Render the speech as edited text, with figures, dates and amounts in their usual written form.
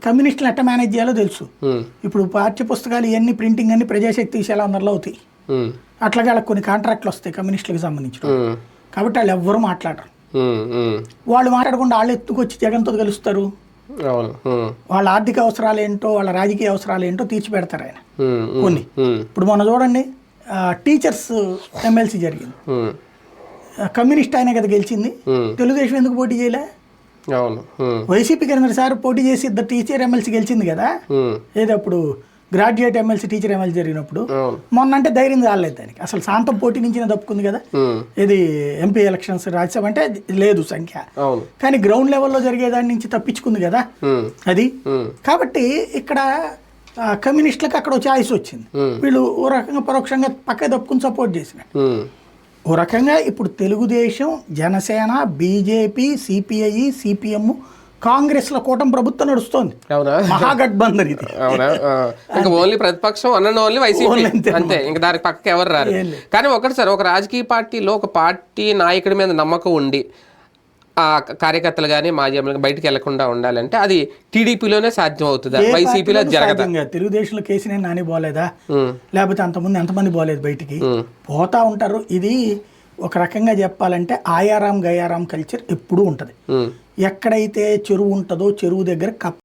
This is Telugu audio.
కమ్యూనిస్టులు ఎట్లా మేనేజ్ చేయాలో తెలుసు. ఇప్పుడు పాఠ్య పుస్తకాలు ఇవన్నీ ప్రింటింగ్ అన్ని ప్రజాశక్తి విశాలందరిలో అవుతాయి. అట్లాగే వాళ్ళకి కొన్ని కాంట్రాక్ట్లు వస్తాయి కమ్యూనిస్టులకు సంబంధించిన. కాబట్టి వాళ్ళు ఎవ్వరూ మాట్లాడరు. వాళ్ళు మాట్లాడకుండా వాళ్ళు ఎత్తుకొచ్చి జగన్తో కలుస్తారు. వాళ్ళ ఆర్థిక అవసరాలు ఏంటో వాళ్ళ రాజకీయ అవసరాలు ఏంటో తీర్చిపెడతారు ఆయన కొన్ని. ఇప్పుడు మొన్న చూడండి టీచర్స్ ఎమ్మెల్సీ జరిగింది, కమ్యూనిస్ట్ అయినా కదా గెలిచింది. తెలుగుదేశం ఎందుకు పోటీ చేయలే? వైసీపీ కిందసారి పోటీ చేసి ఇద్దరు టీచర్ ఎమ్మెల్సీ గెలిచింది కదా. ఏదో అప్పుడు గ్రాడ్యుయేట్ ఎమ్మెల్సీ టీచర్ ఎమ్మెల్సీ జరిగినప్పుడు మొన్న అంటే ధైర్యం చాలేదు దానికి. అసలు శాంతం పోటీ నుంచి తప్పుకుంది కదా. ఇది ఎంపీ ఎలక్షన్స్ రాజ్యసభ అంటే లేదు సంఖ్య, కానీ గ్రౌండ్ లెవెల్లో జరిగేదాని నుంచి తప్పించుకుంది కదా అది. కాబట్టి ఇక్కడ కమ్యూనిస్టులకు అక్కడ ఛాయిస్ వచ్చింది. వీళ్ళు ఓ రకంగా పరోక్షంగా పక్క తప్పుకుని సపోర్ట్ చేసినట్టు. ఓ రకంగా ఇప్పుడు Telugu Desam, Janasena, BJP, CPI, CPM, Congress లో కూటమి ప్రభుత్వం నడుస్తోంది. మహాగఠబంధన్ ఇది. ఓన్లీ ప్రతిపక్షం ఓన్లీ వైసీపీ అంతే, ఇంకా దానికి పక్కకి ఎవరు రారు. కానీ ఒకటి సార్, ఒక రాజకీయ పార్టీలో ఒక పార్టీ నాయకుడి మీద నమ్మకం ఉండి ఆ కార్యకర్తలు కానీ మాజీ ఎమ్మెల్యే బయటకు వెళ్లకుండా ఉండాలంటే అది టీడీపీలోనే సాధ్యం అవుతుందా? వైసీపీలో జరగదా? తెలుగుదేశంలో కేసీఆర్ నాని పోలేదా? లేకపోతే అంతమంది ఎంతమంది పోలేదు బయటికి? పోతా ఉంటారు. ఇది ఒక రకంగా చెప్పాలంటే ఆయారాం గయారాం కల్చర్ ఎప్పుడూ ఉంటది. ఎక్కడైతే చెరువు ఉంటుందో చెరువు దగ్గర